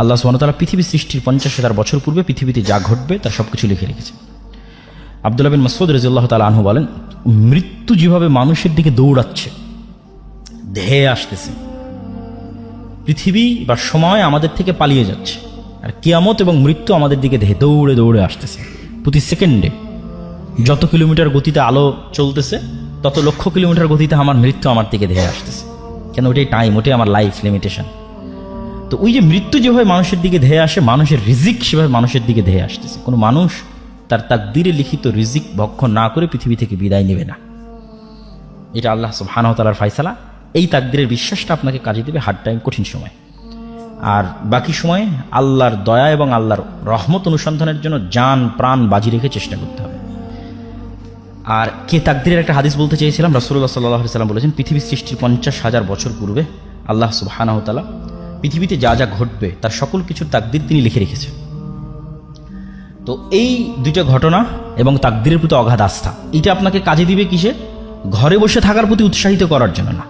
আল্লাহ সুবহানাহু ওয়া তাআলা পৃথিবী সৃষ্টির 50,000 বছর পূর্বে পৃথিবীতে যা ঘটবে তার সব কিছু লিখে রেখেছে। আব্দুল্লাহ বিন মাসউদ রাদিয়াল্লাহু তাআলা আনহু বলেন, মৃত্যু যেভাবে মানুষের দিকে দৌড়াচ্ছে, ধেয়ে আসতেছে, পৃথিবী বা সময় আমাদের থেকে পালিয়ে যাচ্ছে, আর কিয়ামত এবং মৃত্যু আমাদের দিকে দৌড়ে দৌড়ে আসতেছে। প্রতি সেকেন্ডে যত কিলোমিটার গতিতে আলো চলতেছে, তত লক্ষ কিলোমিটার গতিতে আমার মৃত্যু আমার দিকে ধেয়ে আসতেছে। কেন? ওটাই টাইম, ওটাই আমার লাইফ লিমিটেশন। তো ওই যে মৃত্যু যেভাবে মানুষের দিকে ধেয়ে আসে, মানুষের রিজিক সেভাবে মানুষের দিকে ধেয়ে আসতেছে। কোনো মানুষ তার তাকদীরে লিখিত রিজিক ভক্ষণ না করে পৃথিবী থেকে বিদায় নেবে না। এটা আল্লাহ সুবহানাহু ওয়া তাআলার ফায়সালা। এই তাকদীরের বিশ্বাসটা আপনাকে কাজে দেবে হার্ড টাইম, কঠিন সময়। আর বাকি সময়ে আল্লাহর দয়া এবং আল্লাহর রহমত অনুসন্ধানের জন্য জান প্রাণ বাজি রেখে চেষ্টা করতে হবে। আর কে তাকদীরের একটা হাদিস বলতে চেয়েছিলাম, রাসূলুল্লাহ সাল্লাল্লাহু আলাইহি ওয়াসাল্লাম বলেছেন, পৃথিবী সৃষ্টির 50,000 বছর পূর্বে আল্লাহ সুবহানাহু ওয়া তাআলা পৃথিবীতে যা যা ঘটবে তার সকল কিছুর তাকদীর তিনি লিখে রেখেছেন। তো এই দুইটা ঘটনা এবং তাকদীরের প্রতি অগাধ আস্থা, এটা আপনাকে কাজে দিবে কিসে? ঘরে বসে থাকার প্রতি উৎসাহিত করার জন্য না।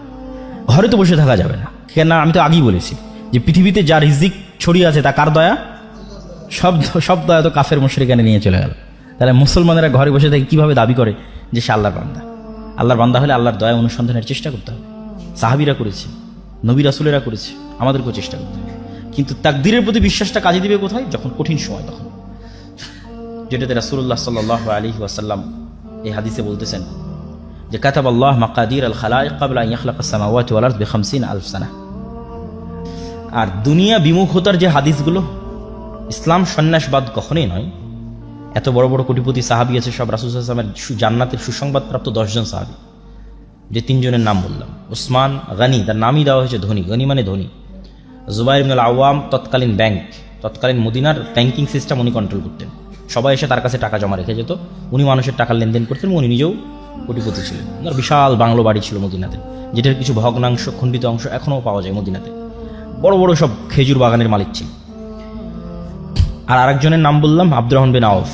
ঘরে তো বসে থাকা যাবে না, কেন? আমি তো আগেই বলেছি যে পৃথিবীতে যা রিজিক ছড়িয়ে আছে তা কার দয়া? সব দয়া তো কাফের মুশরিকানে নিয়ে চলে গেল। তাহলে মুসলমানেরা ঘরে বসে থেকে কিভাবে দাবি করে যে সে আল্লাহর বান্দা? আল্লাহর বান্দা হলে আল্লাহর দয়া অনুসন্ধানের চেষ্টা করতে হবে। সাহাবীরা করেছে, নবী রাসূলেরা করেছে, আমাদেরকেও চেষ্টা করতে হবে। কিন্তু তাকদীরের প্রতি বিশ্বাসটা কাজে দিবে কোথায়? যখন কঠিন সময়, তখন। যেটাতে রাসূলুল্লাহ সাল্লাল্লাহু আলাইহি ওয়াসাল্লাম এই হাদিসে বলতেছেন যে কাতাবাল্লাহ মাকাদির আল খালাইক ক্বাবলা আন ইয়াখলাকাস সামাওয়াতি ওয়াল আরদ বি50,000 সানাহ। আর দুনিয়া বিমুখতার যে হাদিসগুলো, ইসলাম সন্ন্যাসবাদ কখনোই নয়। এত বড় বড় কোটিপতি সাহাবী আছে, সব রাসূল সাল্লাল্লাহু আলাইহি ওয়াসাল্লামের জান্নাতের সুসংবাদপ্রাপ্ত 10 জন সাহাবী, যে 3 জনের নাম বললাম। উসমান গনি, তার নামই দেওয়া হয়েছে ধনী, গনি মানে ধনী। জুবাইর ইবনুল আওয়াম, তৎকালীন মদিনার ব্যাংকিং সিস্টেম উনি কন্ট্রোল করতেন। সবাই এসে তার কাছে টাকা জমা রেখে যেত, উনি মানুষের টাকার লেনদেন করতেন, উনি নিজেও কোটিপতি ছিলেন। ওনার বিশাল বাংলো বাড়ি ছিল মদিনাতে, যেটার কিছু ভগ্নাংশ, খণ্ডিত অংশ এখনও পাওয়া যায় মদিনাতে। বড় বড় সব খেজুর বাগানের মালিক ছিল। আর আরেকজনের নাম বললাম আব্দুর রহমান বিন আউফ।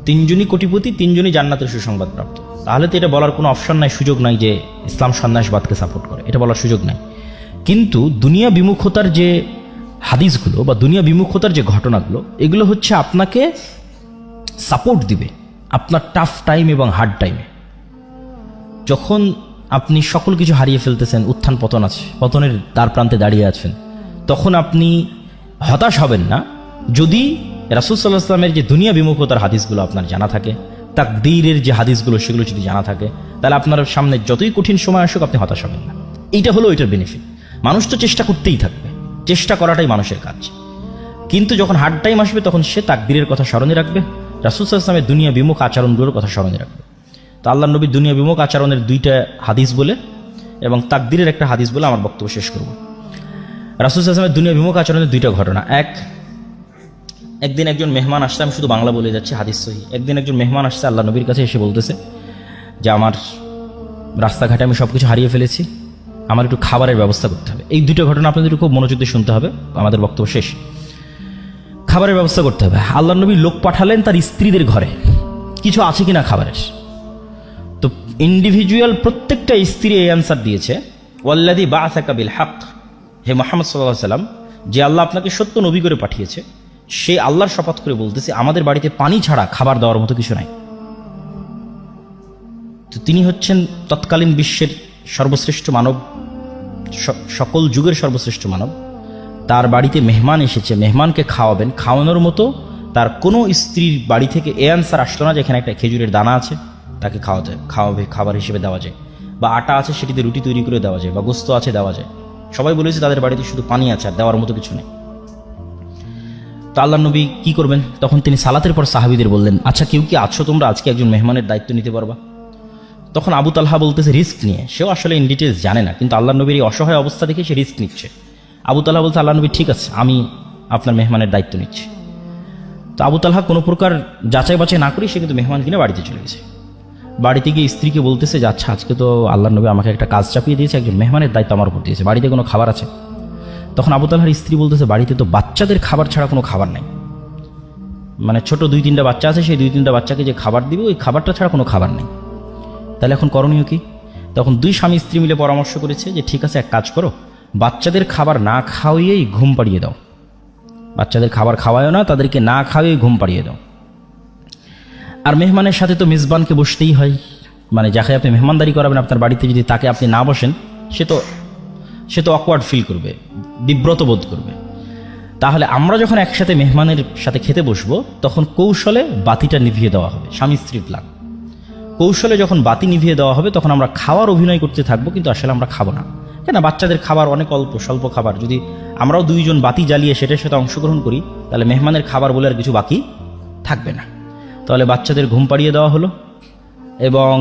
3 জনই কোটিপতি, 3 জনই জান্নাতের সুসংবাদ প্রাপ্ত। তাহলে তো এটা বলার কোনো অপশন নাই, সুযোগ নাই যে ইসলাম সন্ন্যাসবাদকে সাপোর্ট করে, এটা বলার সুযোগ নাই। কিন্তু দুনিয়া বিমুখতার যে হাদিসগুলো বা দুনিয়া বিমুখতার যে ঘটনাগুলো, এগুলো হচ্ছে আপনাকে সাপোর্ট দিবে আপনার টাফ টাইম এবং হার্ড টাইমে। যখন আপনি সকল কিছু হারিয়ে ফেলতেছেন, উত্থান পতন আছে, পতনের দ্বার প্রান্তে দাঁড়িয়ে আছেন, তখন আপনি হতাশ হবেন না যদি রাসূল সাল্লাল্লাহু আলাইহি ওয়াসাল্লামের যে দুনিয়া বিমুখতার হাদিসগুলো আপনার জানা থাকে, তাকদীরের যে হাদিসগুলো সেগুলো যদি জানা থাকে, তাহলে আপনার সামনে যতই কঠিন সময় আসুক আপনি হতাশ হবেন না। এইটা হলো এটার বেনিফিট। মানুষ তো চেষ্টা করতেই থাকবে, চেষ্টা করাটাই মানুষের কাজ। কিন্তু যখন হার্ড টাইম আসবে তখন সে তাকদীরের কথা স্মরণে রাখবে, রাসূল সাল্লাল্লাহু আলাইহি ওয়াসাল্লামের দুনিয়া বিমুখ আচরণগুলোর কথা স্মরণে রাখবে। তো আল্লাহ নবীর দুনিয়া বিমুখ আচরণের 2টা হাদিস বলে এবং তাকদীরের একটা হাদিস বলে আমার বক্তব্য শেষ করব। রাসূল সাল্লাল্লাহু আলাইহি ওয়াসাল্লামের দুনিয়া বিমুখ আচরণের 2টা ঘটনা। একদিন একজন মেহমান আসছে, আমি শুধু বাংলা বলে যাচ্ছি, হাদিস সহিহ। একদিন একজন মেহমান আসছে আল্লাহ নবীর কাছে, এসে বলতেছে যে আমার রাস্তাঘাটে আমি সবকিছু হারিয়ে ফেলেছি, আমার একটু খাবারের ব্যবস্থা করতে হবে। এই 2টা ঘটনা আপনাদের খুব মনোযোগ দিয়ে শুনতে হবে, আমাদের বক্তব্য শেষ। খাবারের ব্যবস্থা করতে হবে। আল্লাহ নবী লোক পাঠালেন তার স্ত্রীদের ঘরে, কিছু আছে কিনা খাবারের। তো ইন্ডিভিজুয়াল প্রত্যেকটা স্ত্রী এই অ্যান্সার দিয়েছে, ওয়াল্লাযী বা'আসাকা বিল হক, হে মুহাম্মদ সাল্লাল্লাহু আলাইহি ওয়াসাল্লাম, যে আল্লাহ আপনাকে সত্য নবী করে পাঠিয়েছে, সে আল্লাহর শপথ করে বলতেছে আমাদের বাড়িতে পানি ছাড়া খাবার দেওয়ার মতো কিছু নাই। তো তিনি হচ্ছেন তৎকালীন বিশ্বের সর্বশ্রেষ্ঠ মানব, সকল যুগের সর্বশ্রেষ্ঠ মানব। তার বাড়িতে মেহমান এসেছে, মেহমানকে খাওয়াবেন, খাওয়ানোর মতো তার কোনো স্ত্রীর বাড়ি থেকে এ অ্যান্সার আসতো না যেখানে একটা খেজুরের দানা আছে তাকে খাওয়াবে খাবার হিসেবে দেওয়া যায়, বা আটা আছে সেটিতে রুটি তৈরি করে দেওয়া যায়, বা গোস্ত আছে দেওয়া যায়। সবাই বলেছে তাদের বাড়িতে শুধু পানি আছে, আর দেওয়ার মতো কিছু নেই। তো আল্লাহ নবী কি করবেন? তখন তিনি সালাতের পর সাহাবীদের বললেন, আচ্ছা কেউ কি আছো তোমরা আজকে একজন মেহমানের দায়িত্ব নিতে পারবা? তখন আবু তালহা বলতেছে রিস্ক নিয়ে, সেও আসলে ইন ডিটেলস জানে না, কিন্তু আল্লাহ নবীর এই অসহায় অবস্থা দেখে সে রিস্ক নিচ্ছে। আবু তালহা বলছে, আল্লাহ নবী ঠিক আছে, আমি আপনার মেহমানের দায়িত্ব নিচ্ছি। তো আবু তালহা কোনো প্রকার যাচাই বাছাই না করি সে কিন্তু মেহমান কিনে বাড়িতে চলে গেছে। বাড়িতে গিয়ে স্ত্রীকে বলতেছে যে আচ্ছা আজকে তো আল্লাহ নবী আমাকে একটা কাজ চাপিয়ে দিয়েছে, একজন মেহমানের দায়িত্ব আমার উপর দিয়েছে, বাড়িতে কোনো খাবার আছে? তখন আবু তালহার স্ত্রী বলতেছে, বাড়িতে তো বাচ্চাদের খাবার ছাড়া কোনো খাবার নাই, মানে ছোট 2-3টা বাচ্চা আছে, সেই 2-3টা বাচ্চাকে যে খাবার দিবে ওই খাবারটা ছাড়া কোনো খাবার নেই। তাহলে এখন করণীয় কি? তখন 2 স্বামী স্ত্রী মিলে পরামর্শ করেছে যে ঠিক আছে, এক কাজ করো, বাচ্চাদের খাবার না খাওয়িয়েই ঘুম পাড়িয়ে দাও। বাচ্চাদের খাবার খাওয়ায়ও না, তাদেরকে না খাওয়িয়ে ঘুম পাড়িয়ে দাও। আর মেহমানের সাথে তো মেজবানকে বসতেই হয়, মানে যাকে আপনি মেহমানদারি করাবেন আপনার বাড়িতে, যদি তাকে আপনি না বসেন সে তো অকওয়ার্ড ফিল করবে, বিব্রত বোধ করবে। তাহলে আমরা যখন একসাথে মেহমানের সাথে খেতে বসবো তখন কৌশলে বাতিটা নিভিয়ে দেওয়া হবে, স্বামী স্ত্রীর প্ল্যান। কৌশলে যখন বাতি নিভিয়ে দেওয়া হবে তখন আমরা খাওয়ার অভিনয় করতে থাকবো, কিন্তু আসলে আমরা খাবো না। কেন, বাচ্চাদের খাবার অনেক অল্প স্বল্প খাবার, যদি আমরাও দুইজন বাতি জ্বালিয়ে সেটার সাথে অংশগ্রহণ করি তাহলে মেহমানের খাবার বলে আর কিছু বাকি থাকবে না। তাহলে বাচ্চাদের ঘুম পাড়িয়ে দেওয়া হলো এবং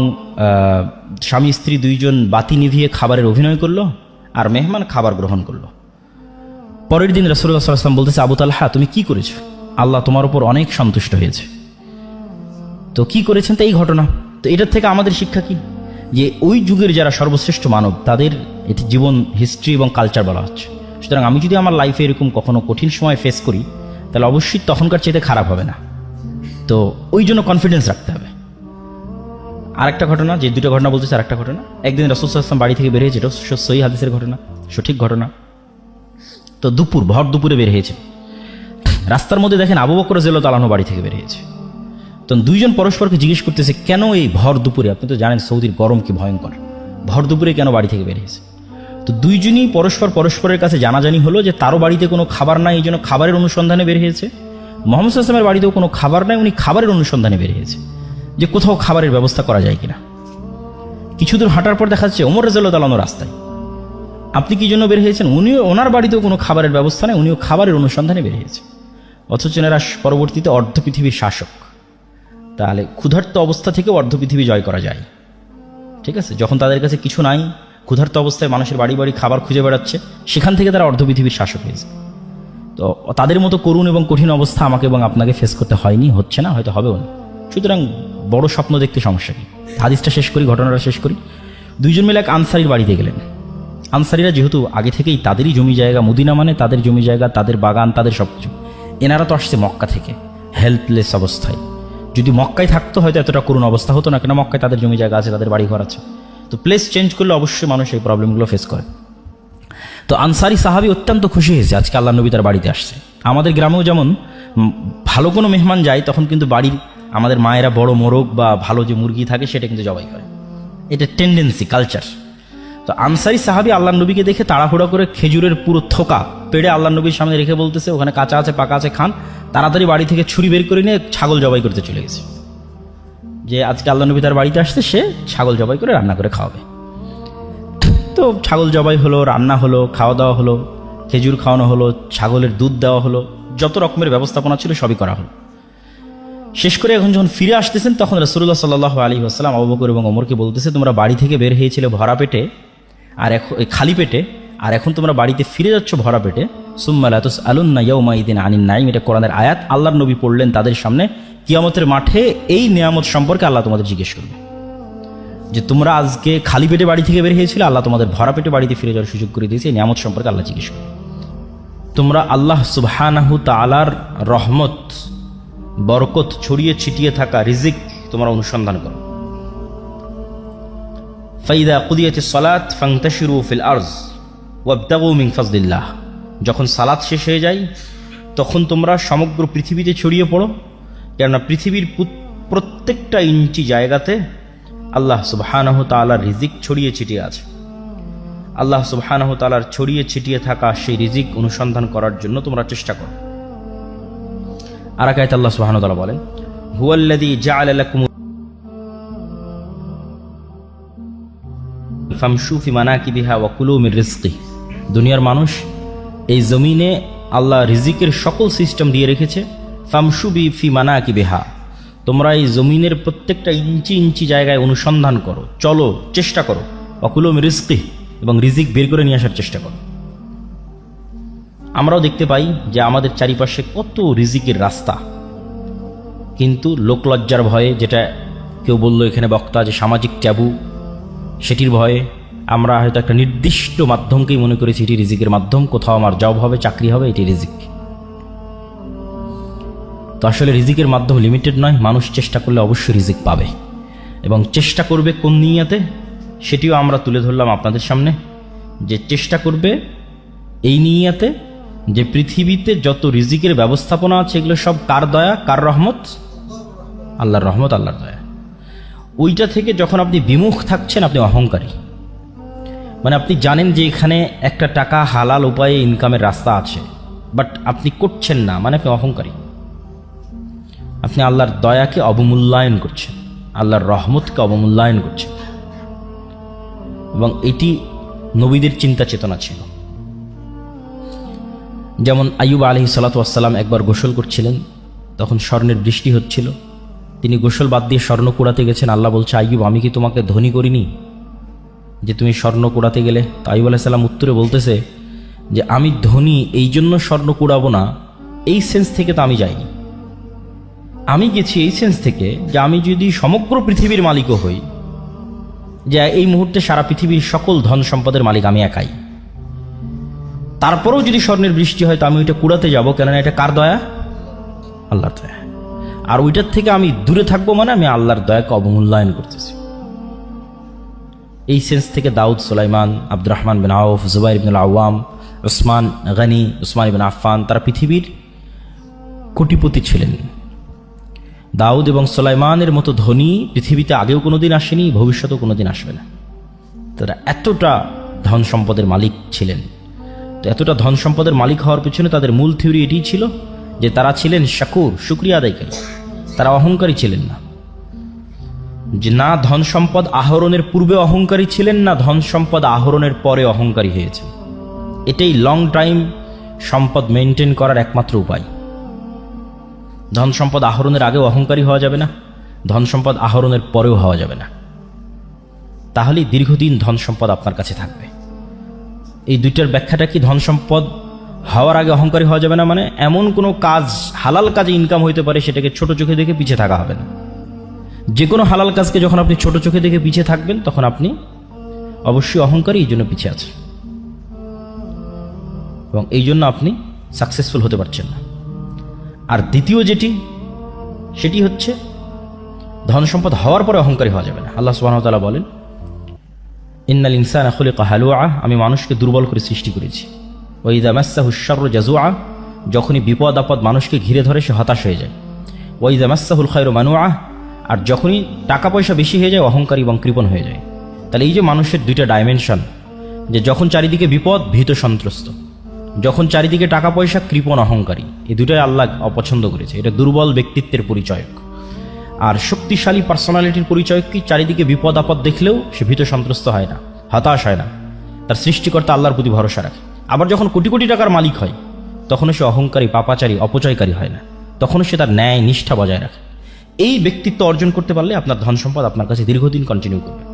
স্বামী স্ত্রী দুইজন বাতি নিভিয়ে খাবারের অভিনয় করলো, আর মেহমান খাবার গ্রহণ করলো। পরের দিন রাসূলুল্লাহ সাল্লাল্লাহু আলাইহি ওয়াসাল্লাম বলতেছে, আবু তালহা তুমি কি করেছো? আল্লাহ তোমার উপর অনেক সন্তুষ্ট হয়েছে। তো কি করেছেন? তো এই ঘটনা। তো এটার থেকে আমাদের শিক্ষা কি? যে ওই যুগের যারা সর্বশ্রেষ্ঠ মানব তাদের এটি জীবন হিস্ট্রি এবং কালচার বলা হচ্ছে। সুতরাং আমি যদি আমার লাইফে এরকম কখনো কঠিন সময় ফেস করি তাহলে অবশ্যই তখনকার চাইতে খারাপ হবে না। তো ওই জন্য কনফিডেন্স রাখতে হবে। আরেকটা ঘটনা, যে দুটো ঘটনা বলতেছে, আরেকটা ঘটনা, একদিন রাসূল সাল্লাল্লাহু আলাইহি ওয়াসাল্লাম বাড়ি থেকে বের হয়েছে, এটা সহিহ হাদিসের ঘটনা, সঠিক ঘটনা। তো ভর দুপুরে বের হয়েছে, রাস্তার মধ্যে দেখেন আবু বকর রাদিয়াল্লাহু তাআলা আনহু বাড়ি থেকে বের হয়েছে। তো দুইজন পরস্পরকে জিজ্ঞেস করতেছে, কেন এই ভর দুপুরে? আপনি তো জানেন সৌদির গরম কি ভয়ঙ্কর, ভর দুপুরে কেন বাড়ি থেকে বের হয়েছে? তো দুইজনই পরস্পরের কাছে জানাজানি হলো যে তারও বাড়িতে কোনো খাবার নাই, এই জন্য খাবারের অনুসন্ধানে বের হয়েছে। মুহাম্মদ সাল্লাল্লাহু আলাইহি ওয়াসাল্লামের বাড়িতেও কোনো খাবার নাই, উনি খাবারের অনুসন্ধানে বের হয়েছে, যে কোথাও খাবারের ব্যবস্থা করা যায় কিনা। কিছু দূর হাঁটার পর দেখা যাচ্ছে ওমর রাদিয়াল্লাহু তাআলা রাস্তায়। আপনি কি জন্য বের হয়েছেন? উনিও, ওনার বাড়িতেও কোনো খাবারের ব্যবস্থা নেই, উনিও খাবারের অনুসন্ধানে বের হয়েছে। অথচ এনারা পরবর্তীতে অর্ধ পৃথিবীর শাসক। তাহলে ক্ষুধার্ত অবস্থা থেকেও অর্ধ পৃথিবী জয় করা যায়, ঠিক আছে? যখন তাদের কাছে কিছু নাই, ক্ষুধার্ত অবস্থায় মানুষের বাড়ি বাড়ি খাবার খুঁজে বেড়াচ্ছে, সেখান থেকে তারা অর্ধ পৃথিবীর শাসক হয়েছে। তো তাদের মতো করুণ এবং কঠিন অবস্থা আমাকে এবং আপনাকে ফেস করতে হয়নি, হচ্ছে না, হয়তো হবেও না। সুতরাং বড় স্বপ্ন দেখতে সমস্যা কি? হাদিসটা শেষ করি, ঘটনাটা শেষ করি। দুইজন মিলে এক আনসারির বাড়িতে গেলেন। আনসারিরা যেহেতু আগে থেকেই তাদেরই জমি জায়গা, মদিনা মানে তাদের জমি জায়গা, তাদের বাগান, তাদের সব কিছু। এনারা তো আসছে মক্কা থেকে হেল্পলেস অবস্থায়। যদি মক্কায় থাকতো হয়তো এতটা করুণ অবস্থা হতো না, কেন মক্কায় তাদের জমি জায়গা আছে, তাদের বাড়ি ঘর আছে। তো প্লেস চেঞ্জ করলে অবশ্যই মানুষ এই প্রবলেমগুলো ফেস করে। তো আনসারি সাহাবী অত্যন্ত খুশি হয়েছে আজকে আল্লাহ নবী তার বাড়িতে আসছে। আমাদের গ্রামেও যেমন ভালো কোনো মেহমান যায় তখন কিন্তু বাড়ির আমাদের মায়েরা বড় মোরগ বা ভালো যে মুরগি থাকে সেটা কিন্তু জবাই করে, এটা টেন্ডেন্সি, কালচার। তো আনসারি সাহাবী আল্লাহ নবীকে দেখে তাড়াহুড়া করে খেজুরের পুরো থোকা পেড়ে আল্লাহ নবীর সামনে রেখে বলতেছে, ওখানে কাঁচা আছে পাকা আছে খান। তাড়াতাড়ি বাড়ি থেকে ছুরি বের করে নিয়ে ছাগল জবাই করতে চলে গেছে, যে আজকে আল্লাহ নবী তার বাড়িতে আসছে, সে ছাগল জবাই করে রান্না করে খাওয়াবে। তো ছাগল জবাই হলো, রান্না হলো, খাওয়া দাওয়া হলো, খেজুর খাওয়ানো হলো, ছাগলের দুধ দেওয়া হলো, যত রকমের ব্যবস্থাপনা ছিল সবই করা হলো। শেষ করে এখন যখন ফিরে আসতেছেন তখন রাসূলুল্লাহ সাল্লাল্লাহু আলাইহি ওয়াসাল্লাম আবু বকর এবং ওমরকে বলতেছে, তোমরা বাড়ি থেকে বের হয়েছিলে ভরা পেটে আর এখন খালি পেটে, আর এখন তোমরা বাড়িতে ফিরে যাচ্ছ ভরা পেটে। সুম্মা লা তুসআলুন্না ইয়াওমাইদিন আনিন নাঈম, এটা কোরআনের আয়াত। আল্লাহর নবী পড়লেন তাদের সামনে, কিয়ামতের মাঠে এই নিয়ামত সম্পর্কে আল্লাহ তোমাদের জিজ্ঞেস করবে, যে তোমরা আজকে খালি পেটে বাড়ি থেকে বের হয়েছিলে, আল্লাহ তোমাদের ভরা পেটে বাড়িতে ফিরে যাওয়ার সুযোগ করে দিয়েছে, এই নিয়ামত সম্পর্কে আল্লাহ জিজ্ঞেস করবে। তোমরা আল্লাহ সুবহানাহু তাআলার রহমত, বরকত ছড়িয়ে ছিটিয়ে থাকা রিজিক তোমরা অনুসন্ধান করো। ফাইদা কুদিয়াতিস সালাত ফান্তাশিরু ফিল আরজ ওয়াবতাগু মিন ফাজলিল্লাহ, যখন সালাত শেষ হয়ে যায় তখন তোমরা সমগ্র পৃথিবীতে ছড়িয়ে পড়ো, কেননা পৃথিবীর প্রত্যেকটা ইঞ্চি জায়গাতে আল্লাহ সুবহানাহু তাআলার রিজিক ছড়িয়ে ছিটিয়ে আছে। আল্লাহ সুবহানাহু তাআলার ছড়িয়ে ছিটিয়ে থাকা সেই রিজিক অনুসন্ধান করার জন্য তোমরা চেষ্টা করো। আর এক আয়াতে আল্লাহ সুবহানাহু ওয়া তাআলা বলেন, হুয়াল্লাযী জাআলা লাকুম ফামশু ফি মানাকিবিহা ওয়া কুলু মির রিজকি। দুনিয়ার মানুষ, এই জমিনে আল্লাহ রিজিকের সকল সিস্টেম দিয়ে রেখেছে। ফামশু বি ফি মানাকিবিহা, তোমরা এই জমিনের প্রত্যেকটা ইঞ্চি ইঞ্চি জায়গায় অনুসন্ধান করো, চলো, চেষ্টা করো। ওয়া কুলু মির রিজকি, এবং রিজিক বের করে নিয়ে আসার চেষ্টা করো। আমরাও দেখতে পাই যে আমাদের চারিপাশে কত রিজিকের রাস্তা, কিন্তু লোকলজ্জার ভয়ে, যেটা কেউ বললো এখানে বক্তা যে সামাজিক ট্যাবু, সেটির ভয়ে আমরা হয়তো একটা নির্দিষ্ট মাধ্যমকেই মনে করেছি এটি রিজিকের মাধ্যম, কোথাও আমার জব হবে, চাকরি হবে, এটি রিজিক। তো আসলে রিজিকের মাধ্যম লিমিটেড নয়, মানুষ চেষ্টা করলে অবশ্যই রিজিক পাবে, এবং চেষ্টা করবে কোন নিয়তে সেটিও আমরা তুলে ধরলাম আপনাদের সামনে, যে চেষ্টা করবে এই নিয়তে যে পৃথিবীতে যত রিজিকের ব্যবস্থাপনা আছে এগুলো সব কার দয়া, কার রহমত? আল্লাহর রহমত, আল্লাহর দয়া। ওইটা থেকে যখন আপনি বিমুখ থাকছেন, আপনি অহংকারী। মানে আপনি জানেন যে এখানে একটা টাকা হালাল উপায়ে ইনকামের রাস্তা আছে, বাট আপনি করছেন না, মানে আপনি অহংকারী। আপনি আল্লাহর দয়াকে অবমূল্যায়ন করছেন, আল্লাহর রহমতকে অবমূল্যায়ন করছেন। এবং এটি নবীদের চিন্তা চেতনা ছিল। যেমন আইয়ুব আলাইহিস সালাতু ওয়াস সালাম একবার গোসল করছিলেন, তখন স্বর্ণের বৃষ্টি হচ্ছিল। তিনি গোসল বাদ দিয়ে স্বর্ণ কুড়াতে গেছেন। আল্লাহ বলছে, আইয়ুব, আমি কি তোমাকে ধনী করিনি যে তুমি স্বর্ণ কুড়াতে গেলে? তো আইয়ুব আলাইহিস সালাম উত্তরে বলতেছে যে আমি ধনী এই জন্য স্বর্ণ কুড়াবো না, এই সেন্স থেকে তো আমি যাইনি। আমি গেছি এই সেন্স থেকে যে আমি যদি সমগ্র পৃথিবীর মালিকও হই, যে এই মুহূর্তে সারা পৃথিবীর সকল ধন সম্পদের মালিক আমি একাই, তারপরেও যদি স্বর্ণের বৃষ্টি হয় তো আমি ওইটা কুড়াতে যাব, কেননা এটা কার দয়া? আল্লাহর দয়া। আর ওইটার থেকে আমি দূরে থাকবো, মানে আমি আল্লাহর দয়াকে অবমূল্যায়ন করতেছি। এই সেন্স থেকে দাউদ, সুলাইমান, আব্দুর রহমান বিন আউফ, জুবাইর ইবনুল আওয়াম, উসমান গনি, উসমান ইবনে আফফান, তারা পৃথিবীর কোটিপতি ছিলেন। দাউদ এবং সুলাইমানের মতো ধনী পৃথিবীতে আগেও কোনোদিন আসেনি, ভবিষ্যতেও কোনোদিন আসবে না। তারা এতটা ধন সম্পদের মালিক ছিলেন। তো এতটা ধন সম্পদের মালিক হওয়ার পিছনে তাদের মূল থিওরি এটিই ছিল যে তারা ছিলেন শাকুর, শুকরিয়া আদায়কারী। তারা অহংকারী ছিলেন না, যে না ধন সম্পদ আহরণের পূর্বে অহংকারী ছিলেন, না ধন সম্পদ আহরণের পরে অহংকারী হয়েছে। এটাই লং টাইম সম্পদ মেনটেন করার একমাত্র উপায়। ধন সম্পদ আহরণের আগেও অহংকারী হওয়া যাবে না, ধন সম্পদ আহরণের পরেও হওয়া যাবে না। তাহলেই দীর্ঘদিন ধন সম্পদ আপনার কাছে থাকবে। এই দুইটার ব্যাখ্যাটা কি? ধন সম্পদ হওয়ার আগে অহংকারী হওয়া যাবে না মানে এমন কোনো কাজ, হালাল কাজে ইনকাম হইতে পারে, সেটাকে ছোট চোখে দেখে পিছিয়ে থাকা হবে না। যে কোনো হালাল কাজকে যখন আপনি ছোট চোখে দেখে পিছিয়ে থাকবেন, তখন আপনি অবশ্যই অহংকারী, এই জন্য পিছিয়ে আছেন এবং এই জন্য আপনি সাকসেসফুল হতে পারছেন না। আর দ্বিতীয় সেটি হচ্ছে ধন সম্পদ হওয়ার পরে অহংকারী হওয়া যাবে না। আল্লাহ সুবহানাহু ওয়া তাআলা বলেন, ইন্নাল ইনসানা খুলিকা হালুআ, আমি মানুষকে দুর্বল করে সৃষ্টি করেছি। ওয়া ইযা মাসসাহুশ শাররু জাজুআ, যখনই বিপদ আপদ মানুষকে ঘিরে ধরে সে হতাশ হয়ে যায়। ওয়া ইযা মাসসাহুল খায়রু মানুআ, আর যখনই টাকা পয়সা বেশি হয়ে যায় অহংকারী এবং কৃপণ হয়ে যায়। তাহলে এই যে মানুষের দুইটা ডাইমেনশন, যে যখন চারিদিকে বিপদ ভীত সন্ত্রস্ত, যখন চারিদিকে টাকা পয়সা কৃপণ অহংকারী, এই দুটাই আল্লাহ অপছন্দ করেছে। এটা দুর্বল ব্যক্তিত্বের পরিচয়ক। আর শক্তিশালী পার্সোনালিটির পরিচয় কি? চারিদিকে বিপদ আপদ দেখলেও সে ভীত সন্ত্রস্ত হয় না, হতাশ হয় না, তার সৃষ্টিকর্তা আল্লাহর প্রতি ভরসা রাখে। আবার যখন কোটি কোটি টাকার মালিক হয়, তখনও সে অহংকারী, পাপাচারী, অপচয়কারী হয় না, তখনও সে তার ন্যায় নিষ্ঠা বজায় রাখে। এই ব্যক্তিত্ব অর্জন করতে পারলে আপনার ধন সম্পদ আপনার কাছে দীর্ঘদিন কন্টিনিউ করবে।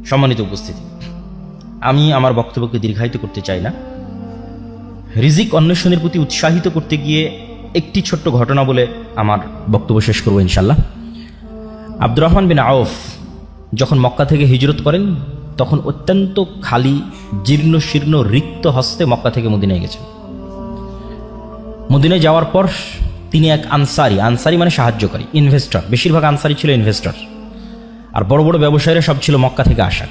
সম্মানিত উপস্থিতি, আমি আমার বক্তব্যকে দীর্ঘায়িত করতে চাই না। রিজিক অন্বেষণের প্রতি উৎসাহিত করতে গিয়ে একটি ছোট্ট ঘটনা বলে আমার বক্তব্য শেষ করবো ইনশাল্লাহ। আব্দুর রহমান বিন আউফ যখন মক্কা থেকে হিজরত করেন, তখন অত্যন্ত খালি, জীর্ণ শীর্ণ, রিক্ত হস্তে মক্কা থেকে মদিনায় গেছেন। মদিনায় যাওয়ার পর তিনি এক আনসারি মানে সাহায্যকারী, ইনভেস্টর, বেশিরভাগ আনসারি ছিল ইনভেস্টর, আর বড় বড় ব্যবসায়ীরা সব ছিল মক্কা থেকে আসা।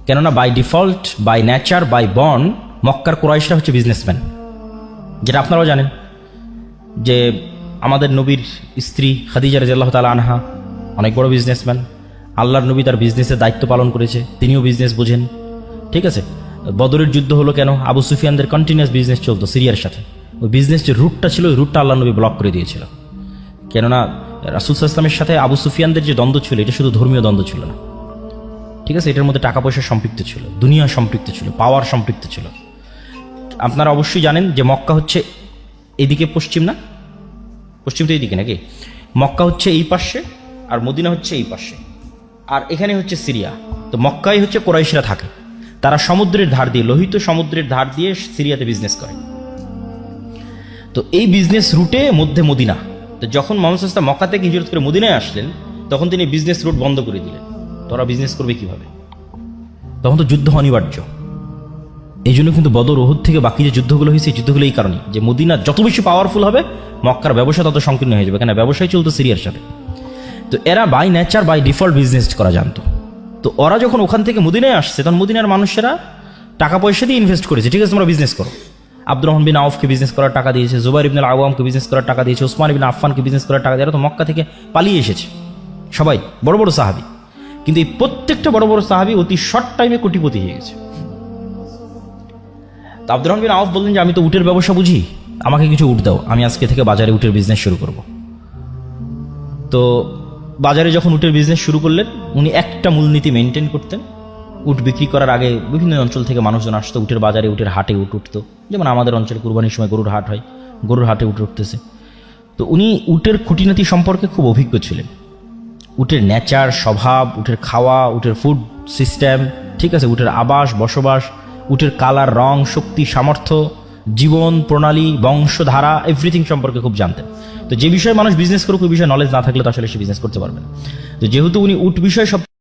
কেননা by default, by nature, by born মক্কার কুরাইশরা হচ্ছে বিজনেসম্যান। যেটা আপনারাও জানেন যে আমাদের নবীর স্ত্রী খাদিজা রাদিয়াল্লাহু তাআলা আনহা অনেক বড় বিজনেসম্যান। আল্লাহর নবী তার বিজনেসের দায়িত্ব পালন করেছে, তিনিও বিজনেস বোঝেন। ঠিক আছে, বদরের যুদ্ধ হলো কেন? আবু সুফিয়ানদের কন্টিনিউয়াস বিজনেস চলতো সিরিয়ার সাথে। ওই বিজনেস যে রুটটা ছিল, ওই রুটটা আল্লাহ নবী ব্লক করে দিয়েছিল। কেননা রাসূল সাল্লাল্লাহু আলাইহি ওয়াসাল্লামের সাথে আবু সুফিয়ানদের যে দ্বন্দ্ব ছিল, এটা শুধু ধর্মীয় দ্বন্দ্ব ছিল না। ঠিক আছে, এটার মধ্যে টাকা পয়সা সম্পৃক্ত ছিল, দুনিয়া সম্পৃক্ত ছিল, পাওয়ার সম্পৃক্ত ছিল। আপনারা অবশ্যই জানেন যে মক্কা হচ্ছে এদিকে পশ্চিম, না পশ্চিম তো এইদিকে নাকি? মক্কা হচ্ছে এই পাশে আর মদিনা হচ্ছে এই পাশে, আর এখানে হচ্ছে সিরিয়া। তো মক্কায় হচ্ছে কুরাইশরা থাকে, তারা সমুদ্রের ধার দিয়ে, লোহিত সমুদ্রের ধার দিয়ে সিরিয়াতে বিজনেস করে। তো এই বিজনেস রুটে মধ্যে মদিনা। তো যখন মুহাম্মদ সাল্লাল্লাহু আলাইহি ওয়াসাল্লাম মক্কা থেকে হিজরত করে মদিনায় আসলেন, তখন তিনি বিজনেস রুট বন্ধ করে দিলেন। তোরা বিজনেস করবে কিভাবে? তখন তো যুদ্ধ অনিবার্য। এই জন্য কিন্তু বদর, উহুদ থেকে বাকি যে যুদ্ধগুলো হয়েছে, এই যুদ্ধগুলো এই কারণে যে মদিনা যত বেশি পাওয়ারফুল হবে, মক্কার ব্যবসা তত সংকীর্ণ হয়ে যাবে। কেন? ব্যবসায় চলতো সিরিয়ার সাথে। তো এরা by nature, by default business করা জানতো। তো ওরা যখন ওখান থেকে মদিনায় আসছে, তখন মদিনার মানুষেরা টাকা পয়সা দিয়ে ইনভেস্ট করেছে, ঠিক আছে তোমরা বিজনেস করো। আব্দুর রহমান বিন আউফকে বিজনেস করার টাকা দিয়েছে, জুবাইর ইবনে আল আওয়ামকে বিজনেস করার টাকা দিয়েছে, উসমান ইবনে আফফানকে বিজনেস করার টাকা দিয়ে, এরা তো মক্কা থেকে পালিয়ে এসেছে সবাই, বড় বড় সাহাবী। কিন্তু এই প্রত্যেকটা বড় বড় সাহাবী অতি শর্ট টাইমে কোটিপতি হয়ে গেছে। তো আব্দুর রহমান বিন আউফ বললেন যে আমি তো উটের ব্যবসা বুঝি, আমাকে কিছু উট দাও, আমি আজকে থেকে বাজারে উটের বিজনেস শুরু করব। তো বাজারে যখন উটের বিজনেস শুরু করলেন, উনি একটা মূলনীতি মেনটেন করতেন। উট বিক্রি করার আগে বিভিন্ন অঞ্চল থেকে মানুষজন আসতো, উটের বাজারে উটের হাটে উট উঠতো, যেমন আমাদের অঞ্চলে কুরবানির সময় গরুর হাট হয়, গরুর হাটে উট উঠতেছে। তো উনি উটের খুঁটিনাটি সম্পর্কে খুব অভিজ্ঞ ছিলেন, উটের নেচার, স্বভাব, উটের খাওয়া, উটের ফুড সিস্টেম, ঠিক আছে, উটের আবাস বসবাস, উটের কালার, রং, শক্তি, সামর্থ্য, জীবন প্রণালী, বংশধারা, এভরিথিং সম্পর্কে খুব জানতেন। তো যে বিষয়ে মানুষ বিজনেস করুক ওই বিষয়ে নলেজ না থাকলে তো আসলে সে বিজনেস করতে পারবে না। তো যেহেতু উনি উট বিষয়ে সব